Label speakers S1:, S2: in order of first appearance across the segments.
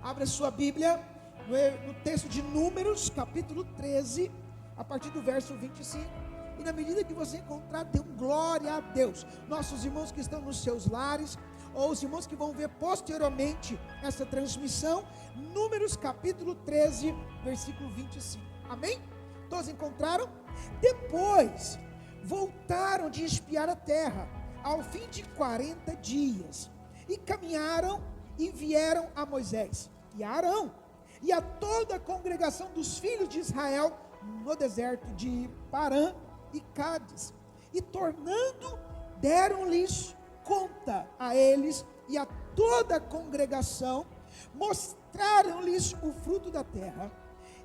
S1: Abra sua Bíblia no texto de Números, capítulo 13, a partir do verso 25. E na medida que você encontrar, dê um glória a Deus. Nossos irmãos que estão nos seus lares, ou os irmãos que vão ver posteriormente essa transmissão, Números capítulo 13, versículo 25. Amém? Todos encontraram? Depois voltaram de espiar a terra, ao fim de 40 dias, e caminharam e vieram a Moisés e a Arão e a toda a congregação dos filhos de Israel no deserto de Parã e Cádiz, e tornando, deram-lhes conta a eles e a toda a congregação, mostraram-lhes o fruto da terra,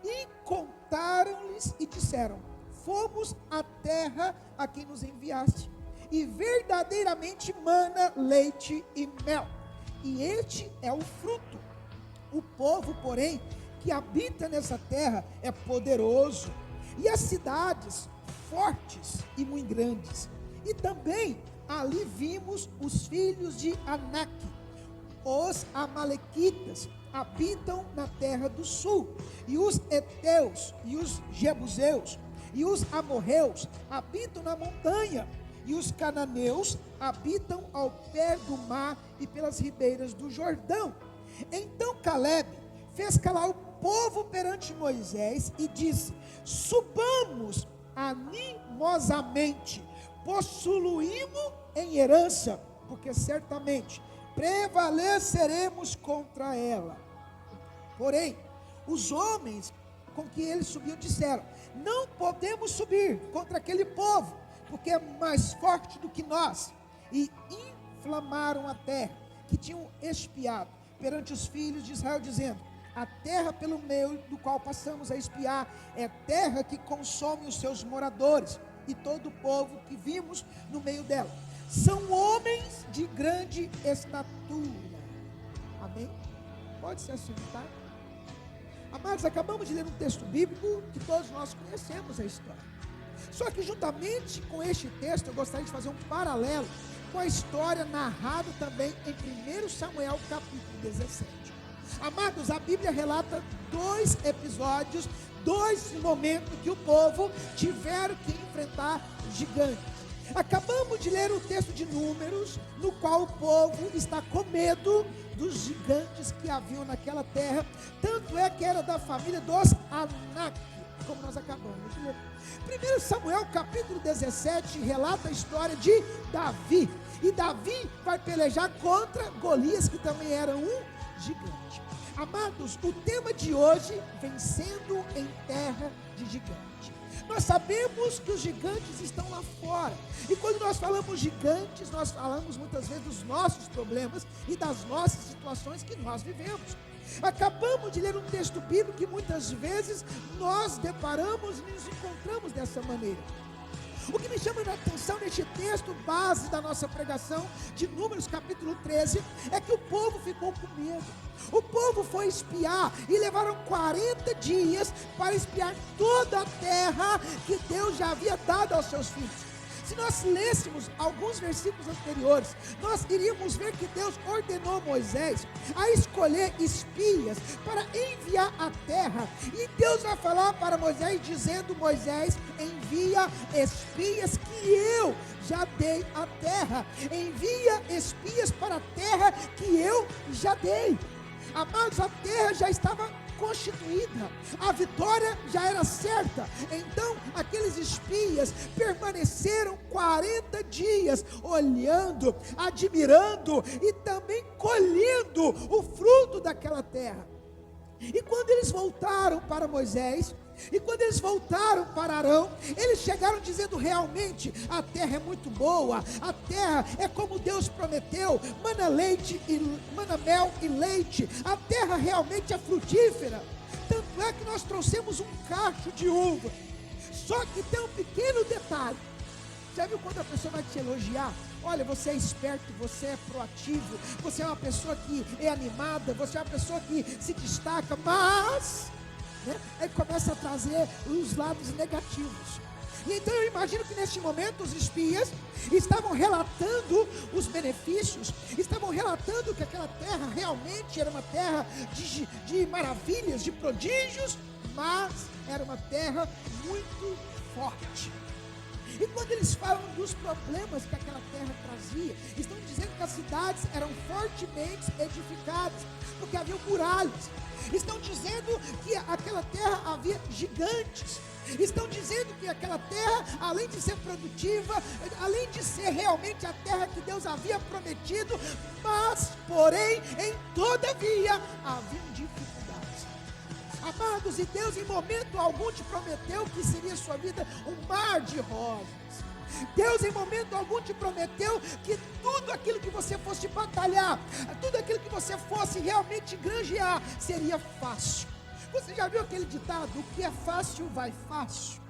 S1: e contaram-lhes e disseram: fomos à terra a quem nos enviaste, e verdadeiramente mana leite e mel, e este é o fruto. O povo, porém, que habita nessa terra é poderoso, e as cidades fortes e muito grandes. E também ali vimos os filhos de Anak, os amalequitas, habitam na terra do sul, e os heteus, e os jebuseus, e os amorreus habitam na montanha, e os cananeus habitam ao pé do mar e pelas ribeiras do Jordão. Então Caleb fez calar o povo perante Moisés e disse: subamos animosamente, possuímos em herança, porque certamente prevaleceremos contra ela. Porém, os homens com que ele subiu disseram: não podemos subir contra aquele povo, porque é mais forte do que nós. E inflamaram a terra que tinham espiado perante os filhos de Israel, dizendo: a terra pelo meio do qual passamos a espiar é terra que consome os seus moradores, e todo o povo que vimos no meio dela são homens de grande estatura. Amém? Pode se assentar. Amados, acabamos de ler um texto bíblico que todos nós conhecemos a história. Só que juntamente com este texto eu gostaria de fazer um paralelo com a história narrada também em 1 Samuel capítulo 17. Amados, a Bíblia relata dois episódios, dois momentos que o povo tiveram que enfrentar gigantes. Acabamos de ler o texto de Números, no qual o povo está com medo dos gigantes que haviam naquela terra, tanto é que era da família dos Anak, como nós acabamos de ler. 1 Samuel capítulo 17 relata a história de Davi, e Davi vai pelejar contra Golias, que também era um gigante. Amados, o tema de hoje: vencendo em terra de gigante. Nós sabemos que os gigantes estão lá fora, e quando nós falamos gigantes, nós falamos muitas vezes dos nossos problemas e das nossas situações que nós vivemos. Acabamos de ler um texto bíblico que muitas vezes nós deparamos e nos encontramos dessa maneira. O que me chama a atenção neste texto, base da nossa pregação de Números capítulo 13, é que o povo ficou com medo. O povo foi espiar e levaram 40 dias para espiar toda a terra que Deus já havia dado aos seus filhos. Se nós lêssemos alguns versículos anteriores, nós iríamos ver que Deus ordenou Moisés a escolher espias para enviar à terra. E Deus vai falar para Moisés dizendo: Moisés, envia espias que eu já dei à terra. Envia espias para a terra que eu já dei. Amados, a terra já estava constituída, a vitória já era certa. Então aqueles espias permaneceram 40 dias olhando, admirando e também colhendo o fruto daquela terra. E quando eles voltaram para Moisés, e quando eles voltaram para Arão, eles chegaram dizendo: realmente a terra é muito boa, a terra é como Deus prometeu, mana mel e leite, a terra realmente é frutífera. Tanto é que nós trouxemos um cacho de uva. Só que tem um pequeno detalhe. Já viu quando a pessoa vai te elogiar? Olha, você é esperto, você é proativo, você é uma pessoa que é animada, você é uma pessoa que se destaca, mas... Aí começa a trazer os lados negativos. E então eu imagino que neste momento os espias estavam relatando os benefícios, estavam relatando que aquela terra realmente era uma terra de maravilhas, de prodígios, mas era uma terra muito forte. E quando eles falam dos problemas que aquela terra trazia, estão dizendo que as cidades eram fortemente edificadas, porque havia muralhas. Estão dizendo que aquela terra havia gigantes. Estão dizendo que aquela terra, além de ser produtiva, além de ser realmente a terra que Deus havia prometido, mas, porém, em todavia, haviam dificuldades. Amados, e Deus em momento algum te prometeu que seria sua vida um mar de rosas. Deus em momento algum te prometeu que tudo aquilo que você fosse batalhar, tudo aquilo que você fosse realmente granjear, seria fácil. Você já viu aquele ditado, o que é fácil vai fácil?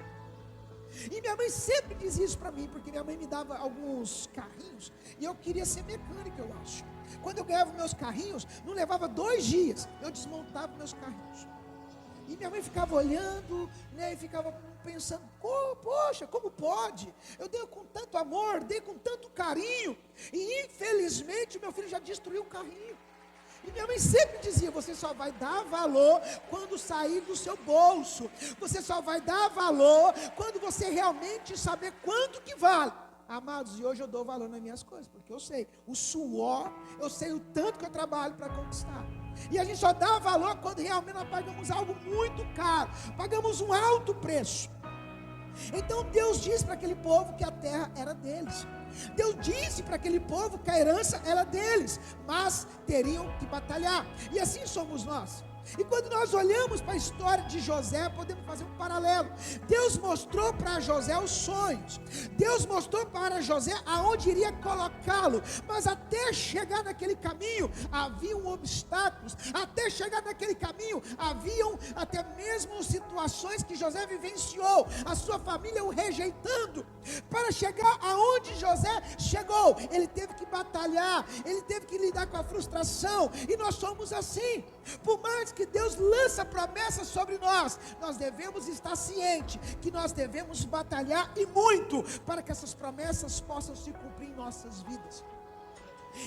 S1: E minha mãe sempre dizia isso para mim, porque minha mãe me dava alguns carrinhos, e eu queria ser mecânico, eu acho. Quando eu ganhava meus carrinhos, não levava 2 dias, eu desmontava meus carrinhos. E minha mãe ficava olhando, né, e ficava pensando, poxa, como pode? Eu dei com tanto amor, dei com tanto carinho, e infelizmente o meu filho já destruiu o carrinho. E minha mãe sempre dizia, você só vai dar valor quando sair do seu bolso. Você só vai dar valor quando você realmente saber quanto que vale. Amados, e hoje eu dou valor nas minhas coisas, porque eu sei o suor, eu sei o tanto que eu trabalho para conquistar. E a gente só dá valor quando realmente nós pagamos algo muito caro, pagamos um alto preço. Então Deus disse para aquele povo que a terra era deles. Deus disse para aquele povo que a herança era deles, mas teriam que batalhar. E assim somos nós. E quando nós olhamos para a história de José, podemos fazer um paralelo. Deus mostrou para José os sonhos. Deus mostrou para José aonde iria colocá-lo. Mas até chegar naquele caminho, haviam obstáculos. Até chegar naquele caminho, haviam até mesmo situações que José vivenciou. A sua família o rejeitando. Para chegar aonde José chegou, ele teve que batalhar. Ele teve que lidar com a frustração. E nós somos assim. Por mais que Deus lança promessas sobre nós, nós devemos estar cientes que nós devemos batalhar e muito para que essas promessas possam se cumprir em nossas vidas.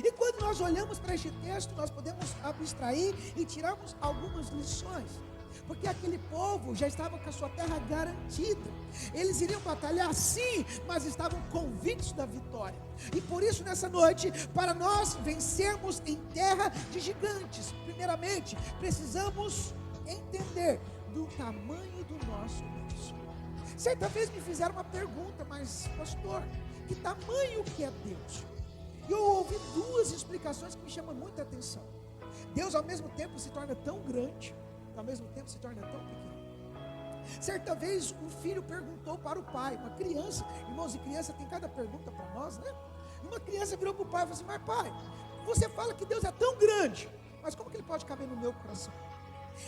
S1: E quando nós olhamos para este texto, nós podemos abstrair e tirarmos algumas lições. Porque aquele povo já estava com a sua terra garantida. Eles iriam batalhar sim, mas estavam convictos da vitória. E por isso nessa noite, para nós vencermos em terra de gigantes, primeiramente, precisamos entender do tamanho do nosso Deus. Certa vez me fizeram uma pergunta, mas pastor, que tamanho que é Deus? E eu ouvi 2 explicações que me chamam muita atenção. Deus ao mesmo tempo se torna tão grande, ao mesmo tempo se torna tão pequeno. Certa vez um filho perguntou para o pai, uma criança, irmãos, e criança tem cada pergunta para nós, né? Uma criança virou para o pai e falou assim, mas pai, você fala que Deus é tão grande, mas como que ele pode caber no meu coração?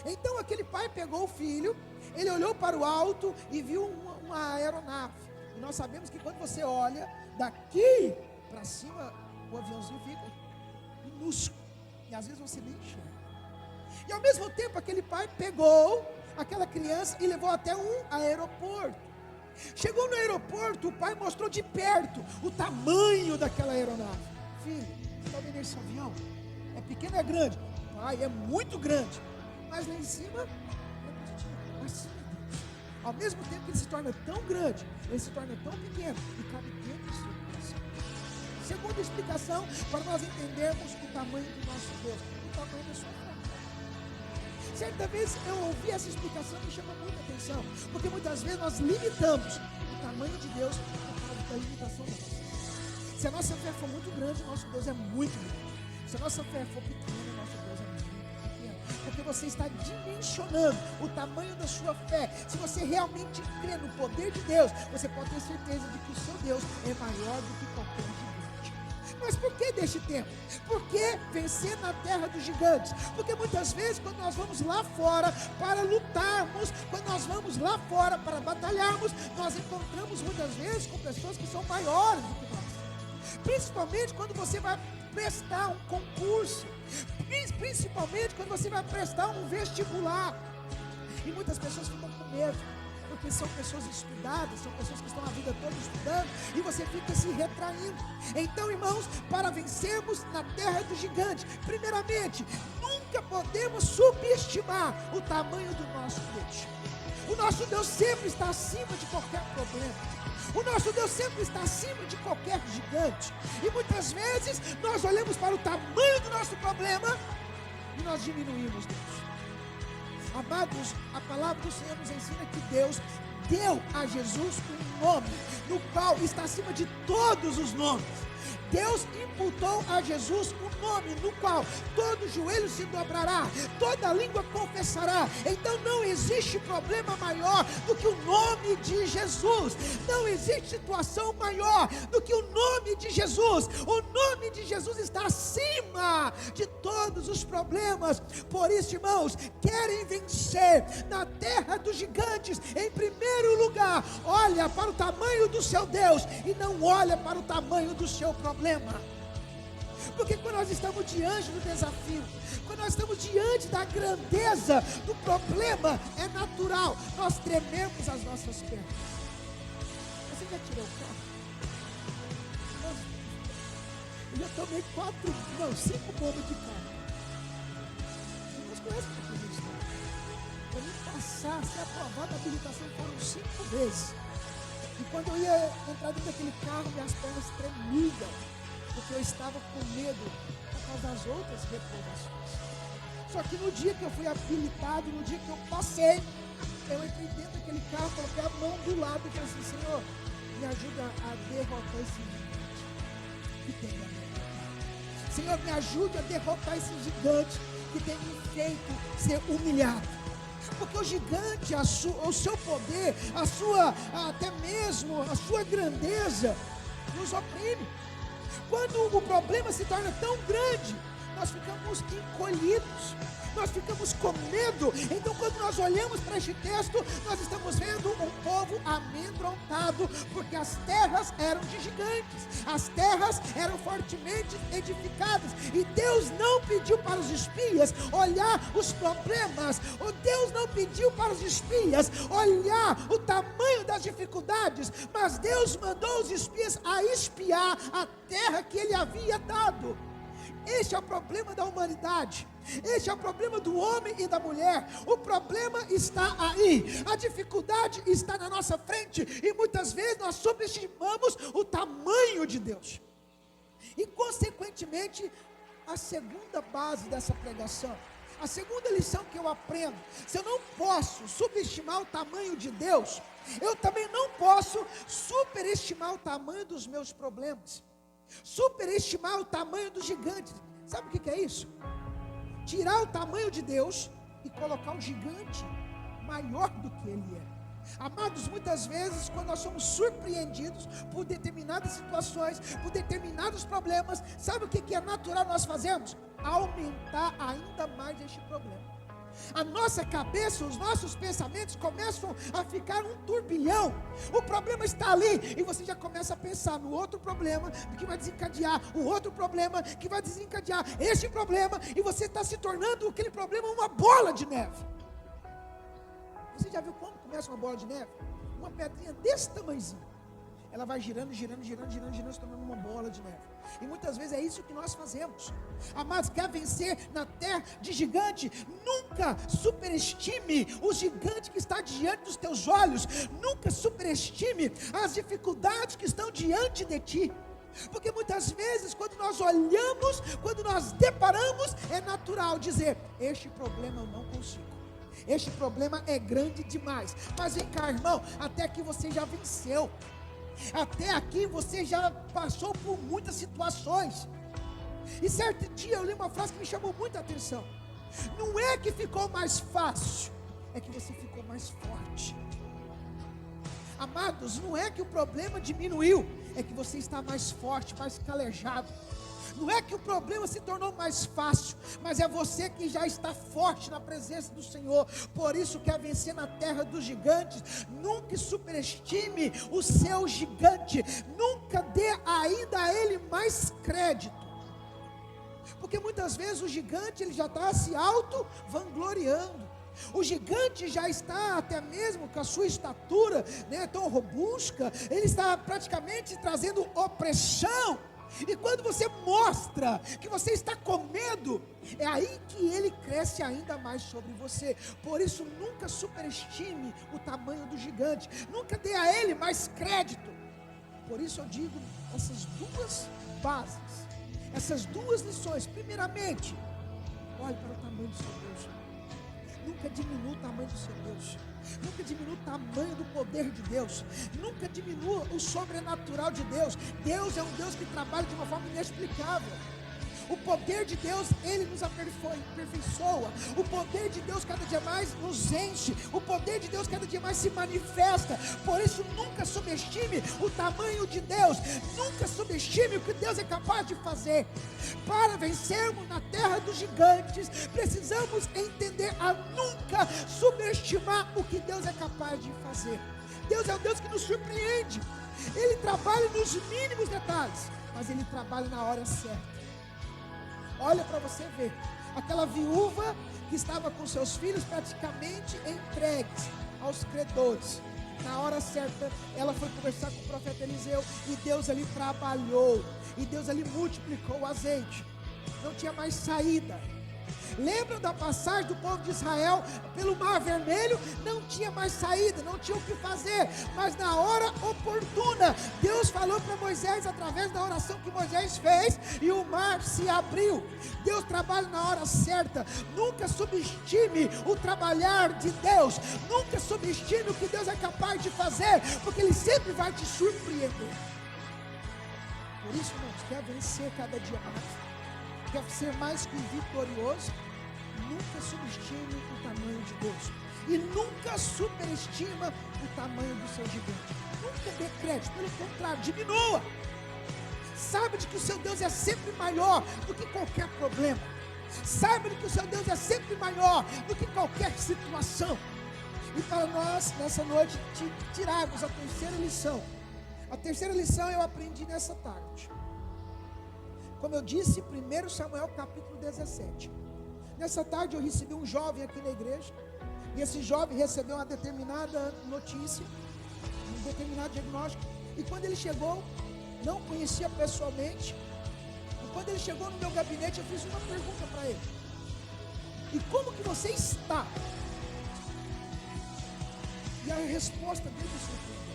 S1: Então aquele pai pegou o filho, ele olhou para o alto e viu uma aeronave. E nós sabemos que quando você olha daqui para cima, o aviãozinho fica minúsculo, e às vezes você nem enxerga. E ao mesmo tempo aquele pai pegou aquela criança e levou até um aeroporto. Chegou no aeroporto, o pai mostrou de perto o tamanho daquela aeronave. Filho, você está vendo esse avião? É pequeno, é grande? Pai, é muito grande. Mas lá em cima, é positivo, mas sim é Deus. Ao mesmo tempo que ele se torna tão grande, ele se torna tão pequeno e cabe dentro do seu coração. Segunda explicação, para nós entendermos o tamanho do nosso Deus, o tamanho da sua família. Certa vez eu ouvi essa explicação e me chamou muita atenção, porque muitas vezes nós limitamos o tamanho de Deus por causa da limitação da nossa fé. Se a nossa fé for muito grande, nosso Deus é muito grande. Se a nossa fé for pequena, nosso Deus é muito pequeno. Porque você está dimensionando o tamanho da sua fé. Se você realmente crê no poder de Deus, você pode ter certeza de que o seu Deus é maior do que qualquer gigante. Mas por que deste tempo? Por que vencer na terra dos gigantes? Porque muitas vezes quando nós vamos lá fora para lutarmos, quando nós vamos lá fora para batalharmos, nós encontramos muitas vezes com pessoas que são maiores do que nós. Principalmente quando você vai prestar um concurso, principalmente quando você vai prestar um vestibular. E muitas pessoas ficam com medo. porque são pessoas estudadas, são pessoas que estão a vida toda estudando, e você fica se retraindo. Então, irmãos, para vencermos na terra do gigante, primeiramente, nunca podemos subestimar o tamanho do nosso Deus. O nosso Deus sempre está acima de qualquer problema. O nosso Deus sempre está acima de qualquer gigante. E muitas vezes nós olhamos para o tamanho do nosso problema e nós diminuímos Deus. Amados, a palavra do Senhor nos ensina que Deus deu a Jesus um nome, no qual está acima de todos os nomes. Deus imputou a Jesus um nome no qual todo joelho se dobrará, toda língua confessará. Então não existe problema maior do que o nome de Jesus. Não existe situação maior do que o nome de Jesus. O nome de Jesus está acima de todos os problemas. Por isso, irmãos, querem vencer na terra dos gigantes, em primeiro lugar, olha para o tamanho do seu Deus e não olha para o tamanho do seu problema. Porque quando nós estamos diante do desafio, quando nós estamos diante da grandeza do problema, é natural nós trememos as nossas pernas. Você já tirou o carro? Eu já tomei 5 bombas de carro. Nós conhecemos o que isso. Para mim passar, ser aprovado a habilitação foram 5 vezes. E quando eu ia entrar dentro daquele carro, minhas pernas tremiam, porque eu estava com medo por causa das outras reprovações. Só que no dia que eu fui habilitado, no dia que eu passei, eu entrei dentro daquele carro, coloquei a mão do lado e falei assim: Senhor, me ajuda a derrotar esse gigante que tem na minha vida. Senhor, me ajude a derrotar esse gigante que tem me feito ser humilhado. Porque o gigante, o seu poder, até mesmo a sua grandeza, nos oprime. Quando o problema se torna tão grande, nós ficamos encolhidos, nós ficamos com medo. Então, quando nós olhamos para este texto, nós estamos vendo um povo amedrontado, porque as terras eram de gigantes, as terras eram fortemente edificadas, e Deus não pediu para os espias olhar os problemas, Deus não pediu para os espias olhar o tamanho das dificuldades, mas Deus mandou os espias a espiar a terra que Ele havia dado. Este é o problema da humanidade. Este é o problema do homem e da mulher. O problema está aí. A dificuldade está na nossa frente. E muitas vezes nós subestimamos o tamanho de Deus. E consequentemente, a segunda base dessa pregação, a segunda lição que eu aprendo: se eu não posso subestimar o tamanho de Deus, eu também não posso superestimar o tamanho dos meus problemas, superestimar o tamanho dos gigantes. Sabe o que é isso? Tirar o tamanho de Deus e colocar o gigante maior do que ele é. Amados, muitas vezes quando nós somos surpreendidos por determinadas situações, por determinados problemas, sabe o que é natural nós fazermos? Aumentar ainda mais este problema. A nossa cabeça, os nossos pensamentos começam a ficar um turbilhão. O problema está ali e você já começa a pensar no outro problema que vai desencadear o outro problema que vai desencadear este problema, e você está se tornando aquele problema uma bola de neve. Você já viu como começa uma bola de neve? Uma pedrinha desse tamanhozinho, ela vai girando, se tornando uma bola de neve. E muitas vezes é isso que nós fazemos. Amados, quer vencer na terra de gigante? Nunca superestime o gigante que está diante dos teus olhos. Nunca superestime as dificuldades que estão diante de ti. Porque muitas vezes quando nós olhamos, quando nós deparamos, é natural dizer: este problema eu não consigo, este problema é grande demais. Mas vem cá, irmão, até aqui você já venceu. Até aqui você já passou por muitas situações. E certo dia eu li uma frase que me chamou muita atenção: não é que ficou mais fácil, é que você ficou mais forte. Amados, não é que o problema diminuiu, é que você está mais forte, mais calejado. Não é que o problema se tornou mais fácil, mas é você que já está forte na presença do Senhor. Por isso, quer vencer na terra dos gigantes, nunca superestime o seu gigante, nunca dê ainda a ele mais crédito. Porque muitas vezes o gigante ele já está se auto-vangloriando. O gigante já está até mesmo com a sua estatura, né, tão robusta, ele está praticamente trazendo opressão. E quando você mostra que você está com medo, é aí que ele cresce ainda mais sobre você. Por isso, nunca superestime o tamanho do gigante, nunca dê a ele mais crédito. Por isso eu digo essas duas bases, essas duas lições. Primeiramente, olhe para o tamanho do seu Deus. Nunca diminua o tamanho do seu Deus. Nunca diminua o tamanho do poder de Deus. Nunca diminua o sobrenatural de Deus. Deus é um Deus que trabalha de uma forma inexplicável. O poder de Deus, Ele nos aperfeiçoa. O poder de Deus cada dia mais nos enche. O poder de Deus cada dia mais se manifesta. Por isso nunca subestime o tamanho de Deus. Nunca subestime o que Deus é capaz de fazer. Para vencermos na terra dos gigantes, precisamos entender a nunca subestimar o que Deus é capaz de fazer. Deus é um Deus que nos surpreende. Ele trabalha nos mínimos detalhes, mas Ele trabalha na hora certa. Olha para você ver, aquela viúva que estava com seus filhos praticamente entregues aos credores. Na hora certa, ela foi conversar com o profeta Eliseu, e Deus ali trabalhou, e Deus ali multiplicou o azeite. Não tinha mais saída. Lembram da passagem do povo de Israel pelo Mar Vermelho? Não tinha mais saída, não tinha o que fazer. Mas na hora oportuna, Deus falou para Moisés através da oração que Moisés fez, e o mar se abriu. Deus trabalha na hora certa. Nunca subestime o trabalhar de Deus. Nunca subestime o que Deus é capaz de fazer, porque Ele sempre vai te surpreender. Por isso, irmãos, quer vencer cada dia mais, quer ser mais que vitorioso, nunca subestime o tamanho de Deus. E nunca superestima o tamanho do seu gigante. Nunca dê crédito, pelo contrário, diminua. Saiba de que o seu Deus é sempre maior do que qualquer problema. Saiba de que o seu Deus é sempre maior do que qualquer situação. E para nós, nessa noite, tirarmos a terceira lição. A terceira lição eu aprendi nessa tarde. Como eu disse, 1 Samuel capítulo 17. Nessa tarde eu recebi um jovem aqui na igreja. E esse jovem recebeu uma determinada notícia, um determinado diagnóstico. E quando ele chegou, não conhecia pessoalmente. E quando ele chegou no meu gabinete, eu fiz uma pergunta para ele: e como que você está? E a resposta dele me surpreendeu.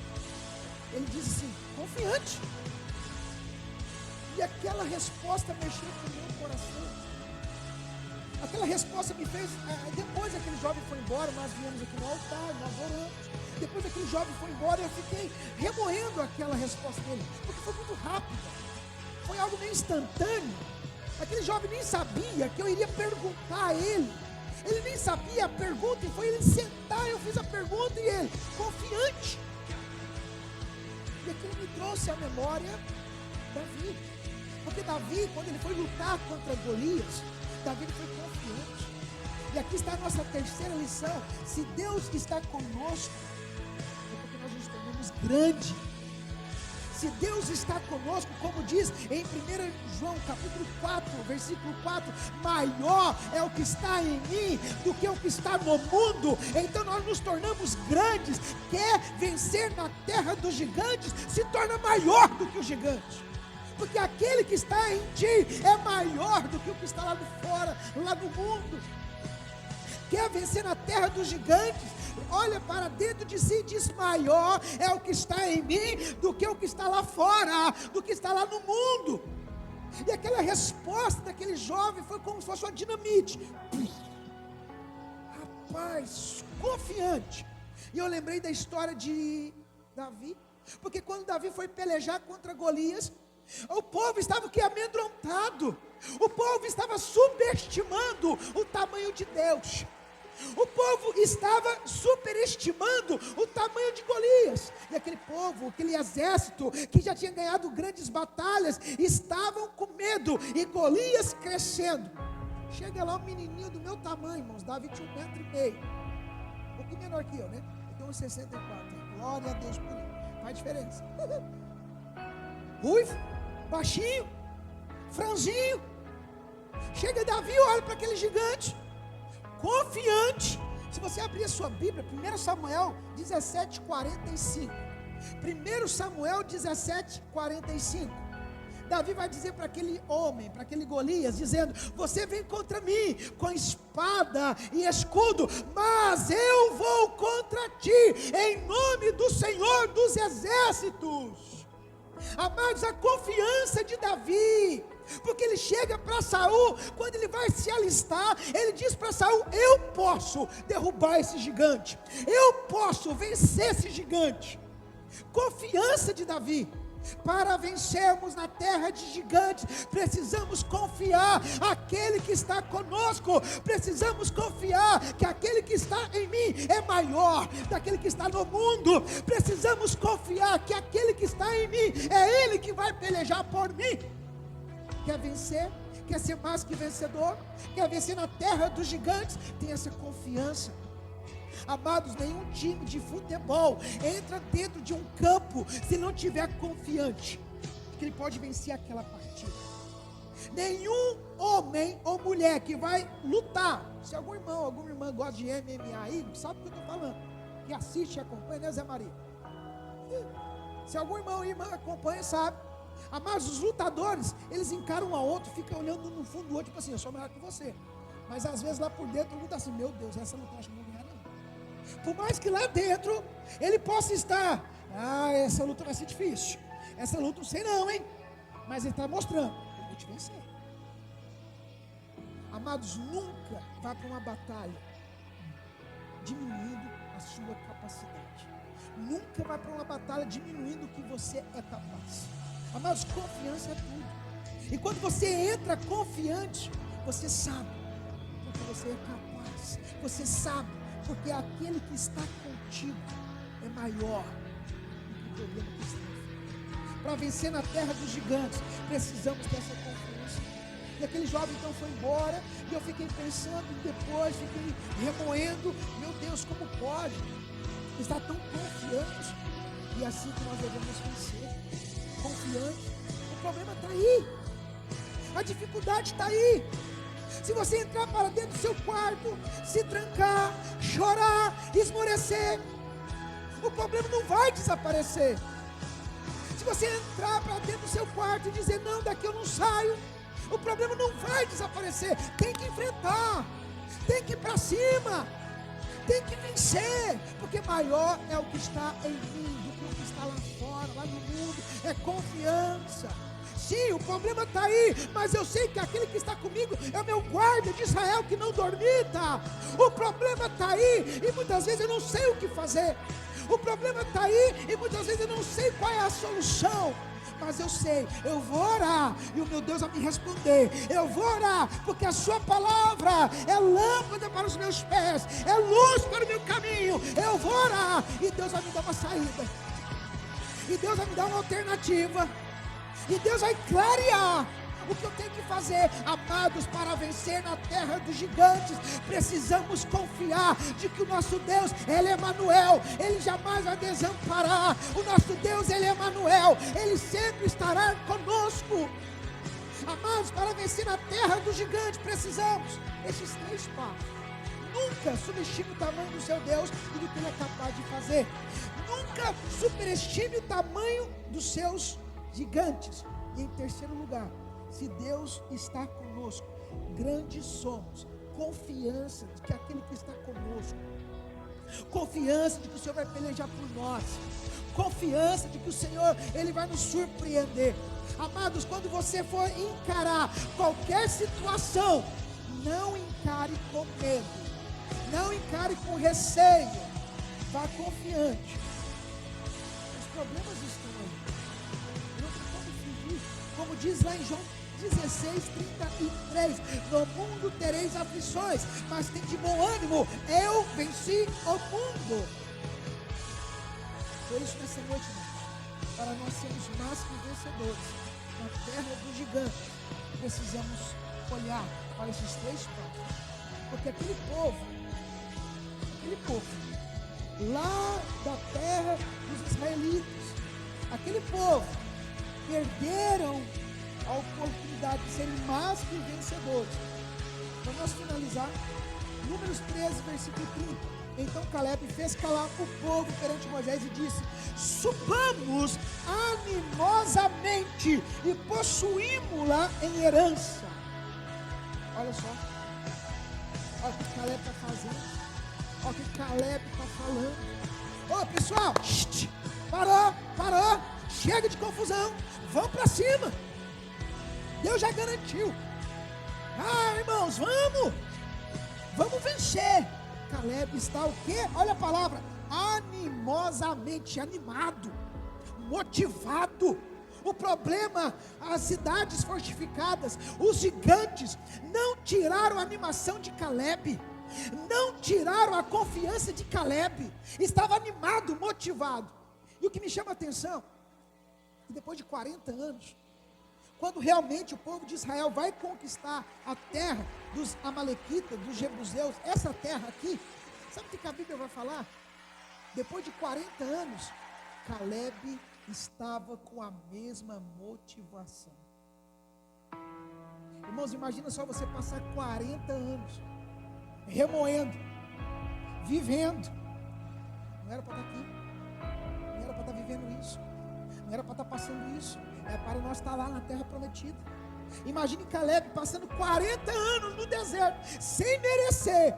S1: Ele disse assim: confiante. E aquela resposta mexeu com o meu coração. Aquela resposta me fez, depois aquele jovem foi embora, nós viemos aqui no altar, nós oramos. Depois aquele jovem foi embora, eu fiquei remoendo aquela resposta dele, porque foi muito rápida, foi algo meio instantâneo. Aquele jovem nem sabia que eu iria perguntar a ele. Ele nem sabia a pergunta, e foi ele sentar, eu fiz a pergunta e ele, confiante. E aquilo me trouxe à memória Davi. Porque Davi, quando ele foi lutar contra Golias, Davi foi confiante. E aqui está a nossa terceira lição: se Deus está conosco, é porque nós nos tornamos grandes. Se Deus está conosco, como diz em 1 João capítulo 4, versículo 4, maior é o que está em mim do que o que está no mundo. Então nós nos tornamos grandes. Quer vencer na terra dos gigantes, se torna maior do que o gigante. Porque aquele que está em ti é maior do que o que está lá de fora, lá no mundo. Quer vencer na terra dos gigantes? Olha para dentro de si e diz: maior é o que está em mim do que o que está lá fora, do que está lá no mundo. E aquela resposta daquele jovem foi como se fosse uma dinamite. Rapaz, confiante. E eu lembrei da história de Davi, porque quando Davi foi pelejar contra Golias, o povo estava aqui amedrontado. O povo estava subestimando o tamanho de Deus. O povo estava superestimando o tamanho de Golias. E aquele povo, aquele exército que já tinha ganhado grandes batalhas, estavam com medo. E Golias crescendo. Chega lá um menininho do meu tamanho, irmãos. Davi tinha 1,5 m. Um pouquinho menor que eu, né? Eu tenho 1,64 m. Glória a Deus por ele. Faz diferença. Ruivo, baixinho, franzinho. Chega Davi, olha para aquele gigante, confiante, Se você abrir a sua Bíblia, 1 Samuel 17:45. 1 Samuel 17:45. Davi vai dizer para aquele homem, para aquele Golias, dizendo: você vem contra mim com espada e escudo, mas eu vou contra ti em nome do Senhor dos Exércitos. Amados, a confiança de Davi, porque ele chega para Saul, quando ele vai se alistar, ele diz para Saul: eu posso derrubar esse gigante, eu posso vencer esse gigante. Confiança de Davi. Para vencermos na terra de gigantes, precisamos confiar aquele que está conosco, precisamos confiar que aquele que está em mim é maior daquele que está no mundo, precisamos confiar que aquele que está em mim é ele que vai pelejar por mim. Quer vencer? Quer ser mais que vencedor? Quer vencer na terra dos gigantes? Tem essa confiança. Amados, nenhum time de futebol entra dentro de um campo se não tiver confiante que ele pode vencer aquela partida. Nenhum homem ou mulher que vai lutar, se algum irmão, alguma irmã gosta de MMA aí, sabe o que eu estou falando, que assiste e acompanha, né, Zé Maria? Se algum irmão ou irmã acompanha, sabe. Amados, os lutadores, eles encaram um ao outro, ficam olhando no fundo do outro, tipo assim: eu sou melhor que você. Mas às vezes lá por dentro luta assim: meu Deus, essa luta acho que não ganha não. Por mais que lá dentro ele possa estar: essa luta vai ser difícil, essa luta não sei não, hein. Mas ele está mostrando: eu vou te vencer. Amados, nunca vá para uma batalha diminuindo a sua capacidade. Nunca vá para uma batalha diminuindo o que você é capaz. Amados, confiança é tudo. E quando você entra confiante, você sabe, porque você é capaz. Você sabe, porque aquele que está contigo é maior do que o problema que está na frente. Para vencer na terra dos gigantes, precisamos dessa confiança. E aquele jovem então foi embora, e eu fiquei pensando depois, fiquei remoendo: meu Deus, como pode estar tão confiante? E é assim que nós devemos vencer, confiante. O problema está aí, a dificuldade está aí. Se você entrar para dentro do seu quarto, se trancar, chorar, esmorecer, o problema não vai desaparecer. Se você entrar para dentro do seu quarto e dizer: não, daqui eu não saio, o problema não vai desaparecer. Tem que enfrentar, tem que ir para cima, tem que vencer, porque maior é o que está em mim do que o que está lá fora, lá no mundo. É confiança. Sim, o problema está aí, mas eu sei que aquele que está comigo é o meu guarda de Israel que não dormita. O problema está aí e muitas vezes eu não sei o que fazer. O problema está aí e muitas vezes eu não sei qual é a solução. Mas eu sei, eu vou orar e o meu Deus vai me responder. Eu vou orar porque a sua palavra é lâmpada para os meus pés, é luz para o meu caminho. Eu vou orar e Deus vai me dar uma saída, e Deus vai me dar uma alternativa, e Deus vai clarear o que eu tenho que fazer. Amados, para vencer na terra dos gigantes, precisamos confiar de que o nosso Deus, Ele é Emanuel, Ele jamais vai desamparar. O nosso Deus, Ele é Emanuel, Ele sempre estará conosco. Amados, para vencer na terra dos gigantes, precisamos desses 3 passos. Nunca subestime o tamanho do seu Deus e do que Ele é capaz de fazer. Nunca superestime o tamanho dos seus gigantes. E em terceiro lugar, se Deus está conosco, grandes somos. Confiança de que aquele que está conosco, confiança de que o Senhor vai pelejar por nós, confiança de que o Senhor, Ele vai nos surpreender. Amados, quando você for encarar qualquer situação, não encare com medo, não encare com receio, vá confiante. Os problemas estão aí, não tem como fugir. Como diz lá em João 16:33, no mundo tereis aflições, mas tem de bom ânimo, eu venci o mundo. Por isso, nessa noite, irmãos, para nós sermos mais que vencedores na terra dos gigantes, precisamos olhar para esses 3 passos, porque aquele povo lá da terra dos israelitas, aquele povo perderam a oportunidade de serem mais que vencedores. Para nós finalizar, Números 13, versículo 30. Então Caleb fez calar o povo perante Moisés e disse: subamos animosamente e possuímos-la em herança. Olha só, olha o que Caleb está fazendo, olha o que Caleb está falando. Ô pessoal, parou, chega de confusão, vamos para cima, Deus já garantiu. Irmãos, vamos vencer. Caleb está o quê? Olha a palavra, animosamente, animado, motivado. O problema, as cidades fortificadas, os gigantes, não tiraram a animação de Caleb, não tiraram a confiança de Caleb, estava animado, motivado. E o que me chama a atenção, que depois de 40 anos, quando realmente o povo de Israel vai conquistar a terra dos amalequitas, dos jebuseus, essa terra aqui, sabe o que a Bíblia vai falar? Depois de 40 anos, Caleb estava com a mesma motivação. Irmãos, imagina só você passar 40 anos remoendo, vivendo. Não era para estar aqui, não era para estar vivendo isso, não era para estar passando isso, é para nós estar lá na terra prometida. Imagine Caleb passando 40 anos no deserto, sem merecer,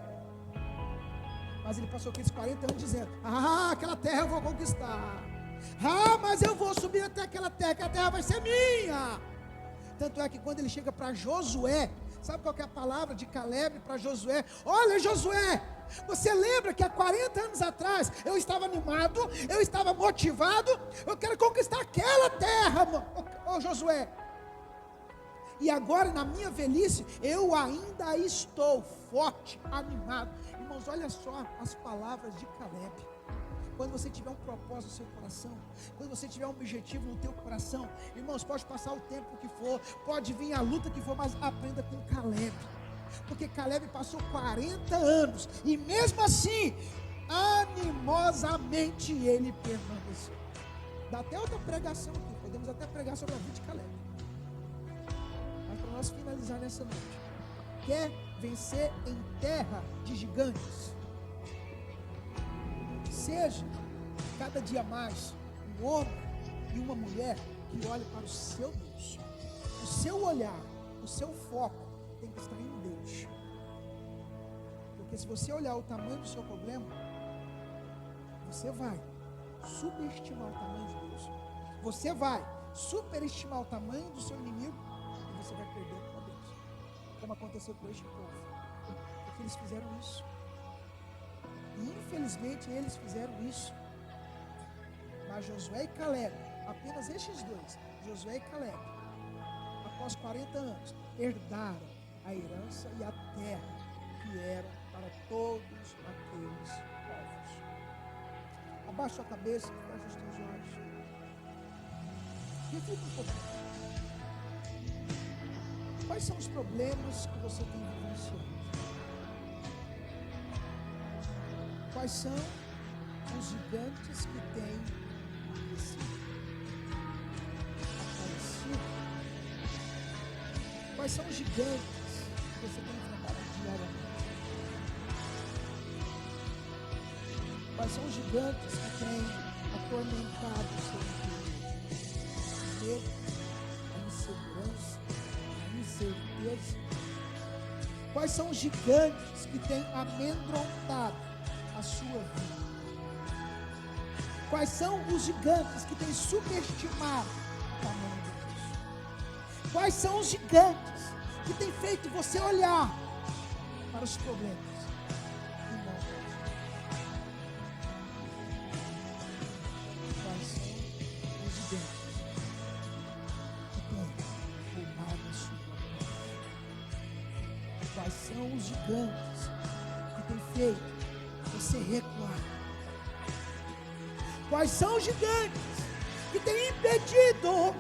S1: mas ele passou aqueles 40 anos dizendo: aquela terra eu vou conquistar, mas eu vou subir até aquela terra, que a terra vai ser minha. Tanto é que quando ele chega para Josué, sabe qual que é a palavra de Caleb para Josué? Olha, Josué, você lembra que há 40 anos atrás eu estava animado, eu estava motivado, eu quero conquistar aquela terra, Josué. E agora na minha velhice, eu ainda estou forte, animado. Irmãos, olha só as palavras de Caleb. Quando você tiver um propósito no seu coração, quando você tiver um objetivo no teu coração, irmãos, pode passar o tempo que for, pode vir a luta que for, mas aprenda com Caleb, porque Caleb passou 40 anos, e mesmo assim, animosamente ele permaneceu. Dá até outra pregação aqui, podemos até pregar sobre a vida de Caleb, mas para nós finalizar nessa noite, quer vencer em terra de gigantes? Seja cada dia mais um homem e uma mulher que olhe para o seu Deus. O seu olhar, o seu foco tem que estar em Deus. Porque se você olhar o tamanho do seu problema, você vai subestimar o tamanho de Deus. Você vai superestimar o tamanho do seu inimigo e você vai perder para Deus. Como aconteceu com este povo. Porque eles fizeram isso. E infelizmente eles fizeram isso. Mas Josué e Caleb, apenas estes dois, Josué e Caleb, após 40 anos, herdaram a herança e a terra que eram para todos aqueles povos. Abaixa sua cabeça, fecha os teus olhos. Reflita um pouquinho. Quais são os problemas que você tem vivenciado? Quais são os gigantes que têm aparecido? Quais são os gigantes que você tem enfrentado diariamente? Quais são os gigantes que têm atormentado o seu interior? O medo, a insegurança, a incerteza. Quais são os gigantes que têm amedrontado a sua vida? Quais são os gigantes que têm subestimado o tamanho de Deus? Quais são os gigantes que têm feito você olhar para os problemas e não para Deus? Quais são os gigantes que têm roubado a sua paz? Quais são os gigantes que têm feito você recuar? Quais são os gigantes que têm impedido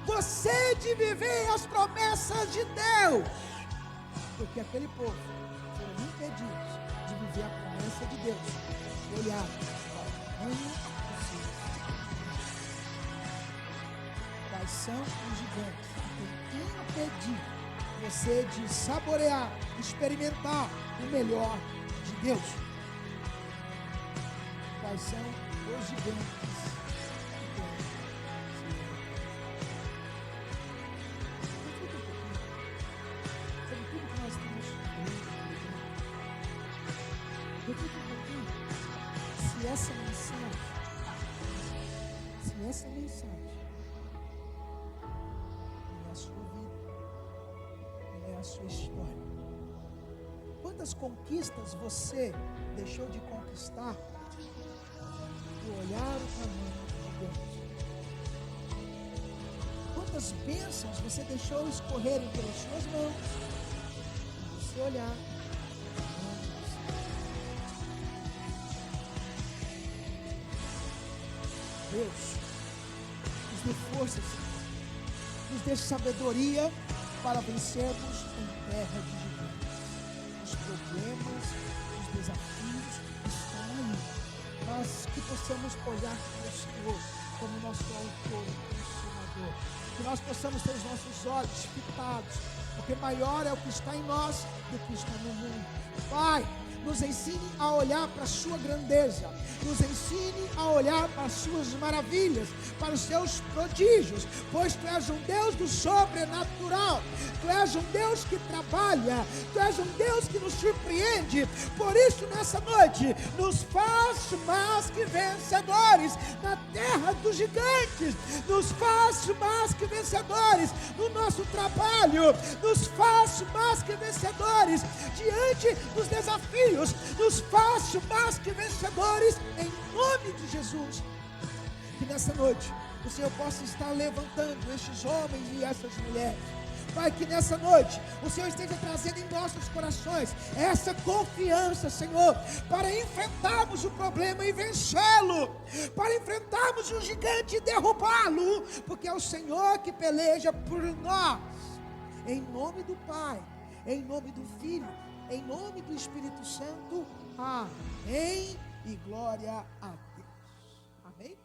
S1: você de viver as promessas de Deus? Porque aquele povo foram impedidos de viver a promessa de Deus. Olhar para o tamanho do seu. Quais são os gigantes que têm impedido você de saborear, experimentar o melhor de Deus. Quais são os gigantes que tem? Sobre tudo que nós temos reflita um pouquinho se essa mensagem não é a sua vida, não é a sua história. Quantas conquistas você deixou de conquistar por olhar o tamanho de Deus? Quantas bênçãos você deixou escorrerem pelas suas mãos por você olhar? Deus, nos dê força, Senhor. Nos dê sabedoria para vencermos em terra de gigantes. Os problemas, os desafios estão aí. Mas que possamos olhar para o Senhor como nosso autor e consumador. Que nós possamos ter os nossos olhos fitados, porque maior é o que está em nós do que está no mundo. Pai, nos ensine a olhar para a sua grandeza, nos ensine a olhar para as suas maravilhas, para os seus prodígios, pois Tu és um Deus do sobrenatural, Tu és um Deus que trabalha, Tu és um Deus que nos surpreende. Por isso nessa noite, nos faz mais que vencedores na terra dos gigantes, nos faz mais que vencedores no nosso trabalho, nos faz mais que vencedores diante dos desafios, nos faz mais que vencedores em nome de Jesus. Que nessa noite o Senhor possa estar levantando estes homens e essas mulheres. Pai, que nessa noite o Senhor esteja trazendo em nossos corações essa confiança, Senhor, para enfrentarmos o problema e vencê-lo, para enfrentarmos o gigante e derrubá-lo, porque é o Senhor que peleja por nós. Em nome do Pai, em nome do Filho, em nome do Espírito Santo. Amém e glória a Deus. Amém.